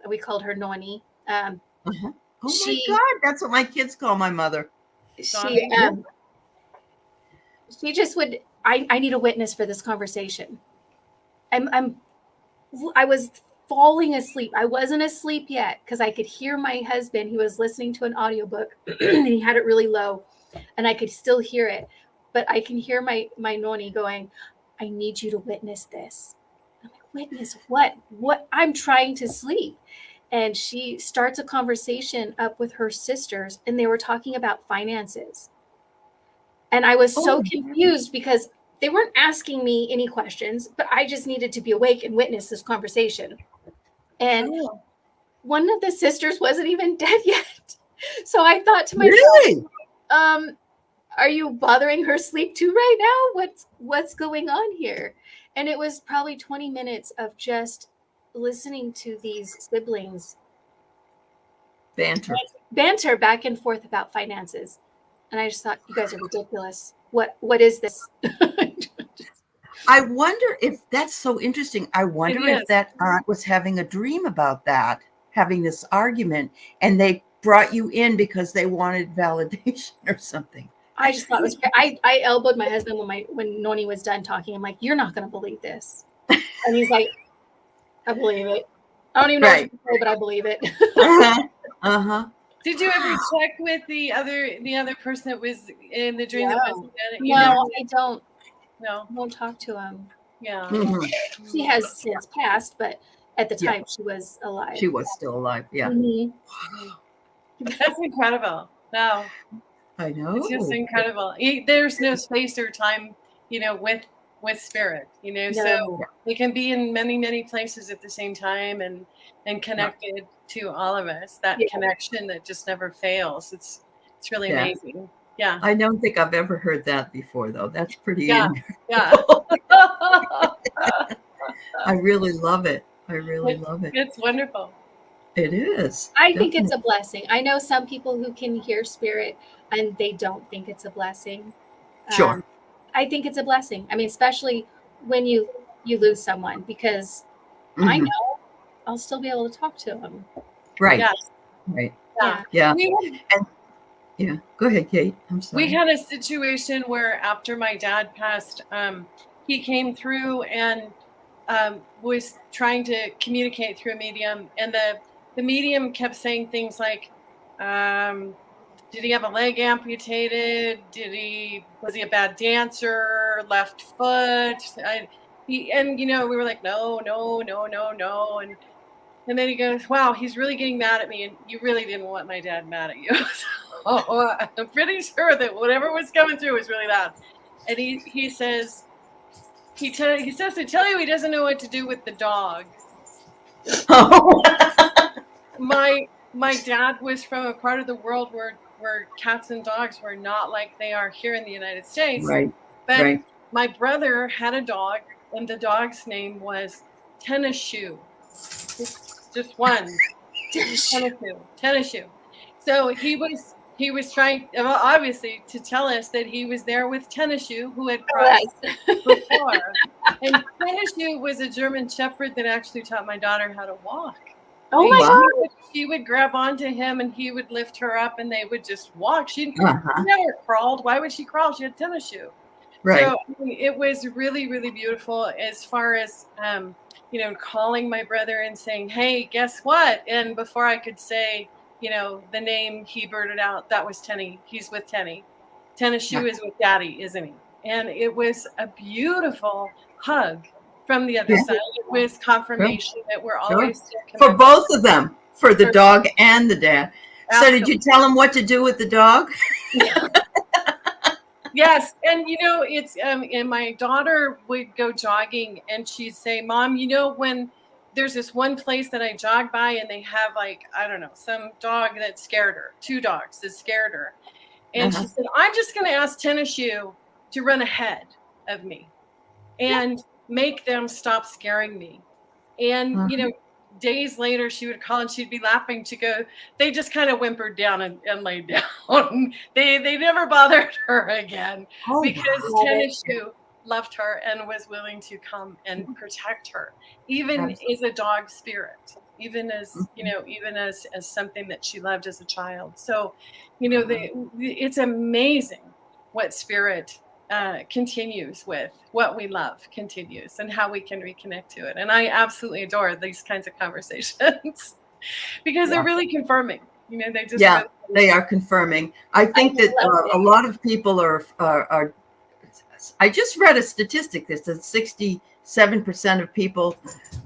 we called her Noni. Uh-huh. Oh my She God, that's what my kids call my mother. she Yeah. she just would. I need a witness for this conversation. I was falling asleep. I wasn't asleep yet because I could hear my husband. He was listening to an audiobook and he had it really low, and I could still hear it. But I can hear my Noni going, "I need you to witness this." I'm like, "Witness what? What?" I'm trying to sleep. And she starts a conversation up with her sisters, and they were talking about finances. And I was so Oh, confused because they weren't asking me any questions, but I just needed to be awake and witness this conversation. And Oh. one of the sisters wasn't even dead yet. So I thought to myself, really? um, are you bothering her sleep too right now? What's going on here? And it was probably 20 minutes of just listening to these siblings banter back and forth about finances. And I just thought, you guys are ridiculous. What is this? I wonder if that's so interesting. I wonder It if is. that aunt was having a dream about that, having this argument, and they brought you in because they wanted validation or something. I just thought it was. I elbowed my husband when Noni was done talking. I'm like, "You're not going to believe this," and he's like, "I believe it. I don't even know what to say, but I believe it." Uh-huh. Did you ever check with the other person that was in the dream that wasn't dead? No, I don't. No, I won't talk to him. yeah. Mm-hmm. She has since passed, but at the Yeah. time she was alive. She was still alive. Yeah. Mhm. That's incredible. Wow. I know. It's just incredible. There's no space or time, with spirit, No. so they can be in many, many places at the same time and connected to all of us. That connection that just never fails. It's really amazing. Yeah. I don't think I've ever heard that before, though. That's pretty. Yeah. I really love it. I really love it. It's wonderful. It is. I think it's a blessing. I know some people who can hear spirit and they don't think it's a blessing. Sure. I think it's a blessing. I mean, especially when you lose someone, because I know I'll still be able to talk to them. Right. Yes. Right. Yeah. Yeah. Go ahead, Kate. I'm sorry. We had a situation where after my dad passed, he came through and was trying to communicate through a medium, and the medium kept saying things like, did he have a leg amputated? Was he a bad dancer? Left foot? We were like, no. And then he goes, wow, he's really getting mad at me. And you really didn't want my dad mad at you. So I'm pretty sure that whatever was coming through was really loud. And he says to tell you he doesn't know what to do with the dog. My dad was from a part of the world where cats and dogs were not like they are here in the United States. Right. But my brother had a dog, and the dog's name was Tennis Shoe. Just one. Tennis Shoe. So he was trying, obviously, to tell us that he was there with Tennis Shoe, who had crossed before. And Tennis Shoe was a German Shepherd that actually taught my daughter how to walk. Oh my God. She would grab onto him and he would lift her up and they would just walk. She never crawled. Why would she crawl? She had Tennis Shoe. Right. So it was really, really beautiful as far as, calling my brother and saying, hey, guess what? And before I could say, the name, he blurted out, that was Tenny. He's with Tenny. Tennis Shoe is with Daddy, isn't he? And it was a beautiful hug from the other side. It was confirmation that we're always still connected. For both of them, for the dog and the dad. Absolutely. So did you tell him what to do with the dog? Yes. And, it's, and my daughter would go jogging and she'd say, Mom, when there's this one place that I jog by and they have some dog that scared her, 2 dogs that scared her. And she said, I'm just going to ask Tennis Shoe to run ahead of me and make them stop scaring me. And, days later she would call and she'd be laughing to go, they just kind of whimpered down and laid down. They never bothered her again because Tennis Shoe loved her and was willing to come and protect her, even as a dog spirit, even as, even as something that she loved as a child. So, it's amazing what spirit continues with, what we love continues, and how we can reconnect to it. And I absolutely adore these kinds of conversations because they're really confirming. They just they are confirming. I think that a lot of people are. I just read a statistic that says 67% of people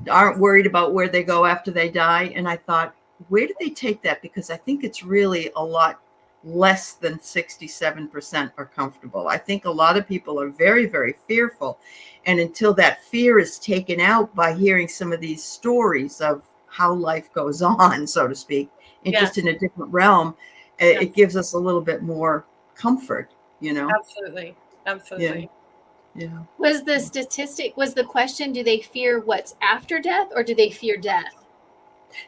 aren't worried about where they go after they die, and I thought, where did they take that? Because I think it's really a lot less than 67% are comfortable. I think a lot of people are very, very fearful. And until that fear is taken out by hearing some of these stories of how life goes on, so to speak, and just in a different realm, it gives us a little bit more comfort, Absolutely. Yeah. Was the question, do they fear what's after death or do they fear death?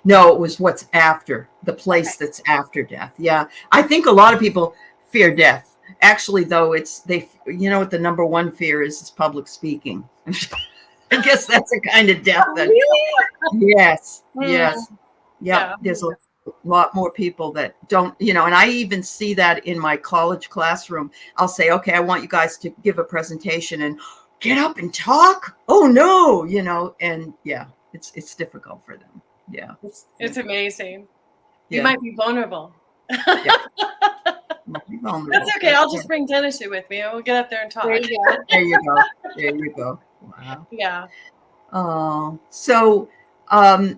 No, it was what's after, the place that's after death. Yeah. I think a lot of people fear death. Actually, though, what the number one fear is public speaking. I guess that's a kind of death. Really? Yes. Yeah. There's lot more people that don't, and I even see that in my college classroom. I'll say, okay, I want you guys to give a presentation and get up and talk. Oh no, and yeah, it's difficult for them. Yeah. It's amazing. Yeah. You might be vulnerable. Yeah. Might be vulnerable. That's okay. I'll just bring Dennis with me and we'll get up there and talk. There you go. There you go. There you go. Wow. Yeah. So I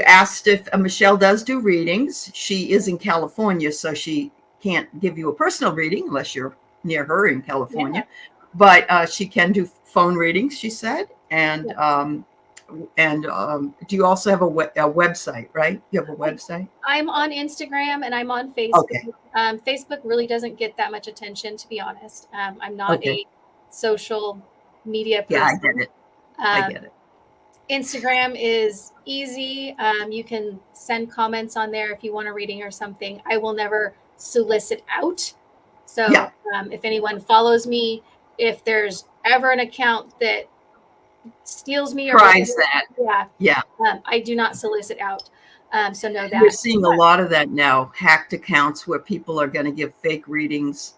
asked if Michelle does do readings. She is in California, so she can't give you a personal reading unless you're near her in California. Yeah. But she can do phone readings, she said. And do you also have a website, right? You have a website? I'm on Instagram and I'm on Facebook. Okay. Facebook really doesn't get that much attention, to be honest. I'm not a social media person. Yeah, I get it. I get it. Instagram is easy. You can send comments on there if you want a reading or something. I will never solicit out. So if anyone follows me, if there's ever an account that steals me or tries that, I do not solicit out. So know that. We're seeing a lot of that now, hacked accounts where people are going to give fake readings,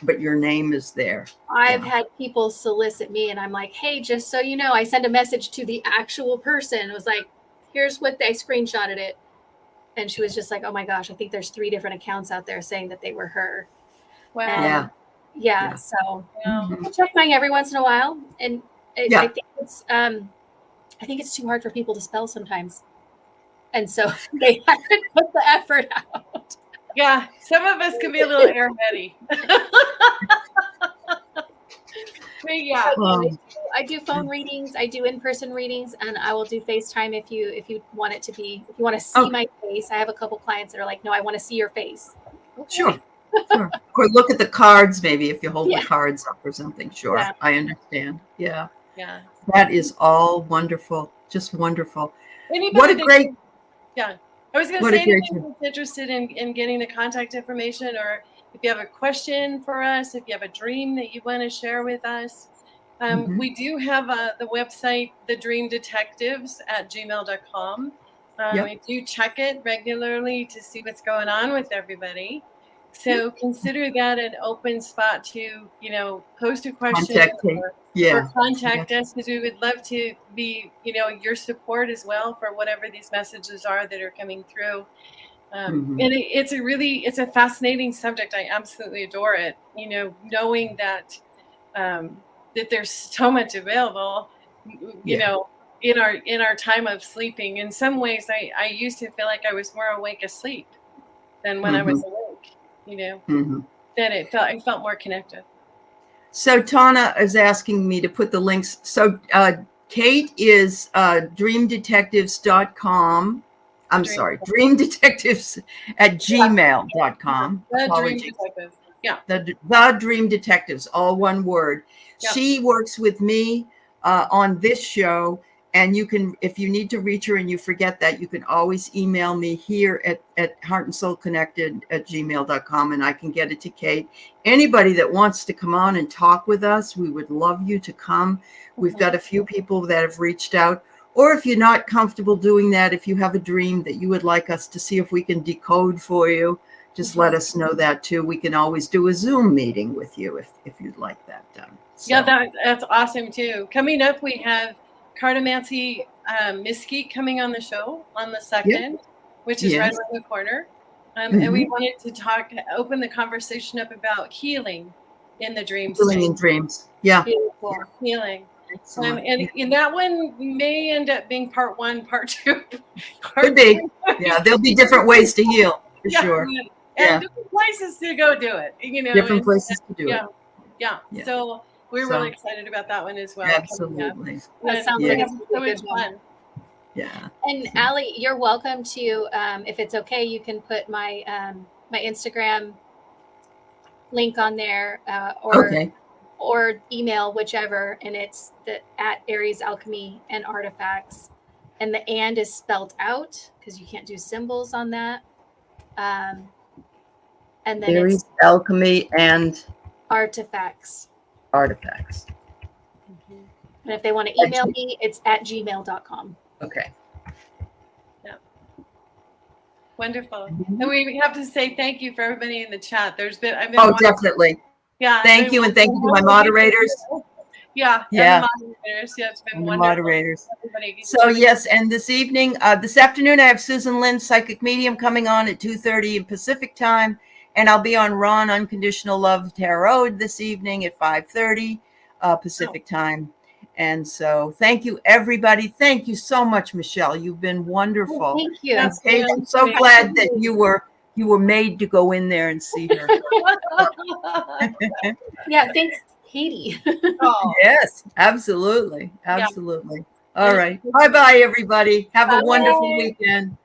but your name is there. I've had people solicit me and I'm like, hey, just so you know, I send a message to the actual person. It was like, here's what they screenshotted it. And she was just like, oh my gosh, I think there's 3 different accounts out there saying that they were her. Wow. And so I check mine every once in a while. And I think it's too hard for people to spell sometimes. And so they have to put the effort out. Yeah, some of us can be a little airheady. But yeah, I do phone readings, I do in-person readings, and I will do FaceTime if you want it to be. If you want to see my face, I have a couple clients that are like, no, I want to see your face. Okay. Sure. Or look at the cards, maybe if you hold the cards up or something. Sure, I understand. Yeah. That is all wonderful, just wonderful. What a great. I was going to say, anyone who's interested in getting the contact information, or if you have a question for us, if you have a dream that you want to share with us, we do have the website, thedreamdetectives@gmail.com. We do check it regularly to see what's going on with everybody. So consider that an open spot to, post a question or contact us, because we would love to be, your support as well for whatever these messages are that are coming through. And it's a fascinating subject. I absolutely adore it. Knowing that that there's so much available, in our time of sleeping. In some ways, I used to feel like I was more awake asleep than when I was awake. That I felt more connected. So Tana is asking me to put the links. So Kate is dreamdetectives.com. I'm sorry, dreamdetectives@gmail.com. The Dream Detectives. Yeah. The Dream Detectives, all one word. Yep. She works with me on this show. And you can, if you need to reach her and you forget that, you can always email me here at heartandsoulconnected@gmail.com, and I can get it to Kate. Anybody that wants to come on and talk with us, we would love you to come. We've got a few people that have reached out. Or if you're not comfortable doing that, if you have a dream that you would like us to see if we can decode for you, just let us know that too. We can always do a Zoom meeting with you if you'd like that done. So. Yeah, that's awesome too. Coming up, we have Cartomancy Mesquite coming on the show on the 2nd, which is right around the corner. And we wanted to open the conversation up about healing in the dreams. Healing in dreams. Yeah. Healing. And that one may end up being part 1, part 2. Could be. Yeah, there'll be different ways to heal, for sure. And different places to go do it. Different places to do it. Yeah. So we're really excited about that one as well. Absolutely. That sounds like it's so much fun. Yeah. And Allie, you're welcome to, if it's okay, you can put my my Instagram link on there, or email, whichever, and it's at Airesalchemy and Artifacts, and the "and" is spelled out because you can't do symbols on that. And then Airesalchemy and Artifacts. And if they want to email me, it's at gmail.com. Okay. Yeah. Wonderful. Mhm. And we have to say thank you for everybody in the chat. I've been Oh, watching. definitely. Yeah. Thank you, and thank you to my moderators. Yeah. Yeah, And the moderators. Yeah, it's been and the wonderful. moderators. Everybody. So yes, and this evening, this afternoon, I have Susan Lynn, Psychic Medium, coming on at 2:30 Pacific time, and I'll be on Ron Unconditional Love Tarot this evening at 5:30 Pacific time. And so, thank you, everybody. Thank you so much, Michelle. You've been wonderful. Thank you. And That's Kate, really I'm so sweet. glad that you were made to go in there and see her. Yeah, thanks, Katie. Oh, Yes, absolutely, yeah. absolutely. All right, bye bye, everybody. Have a wonderful Bye. weekend.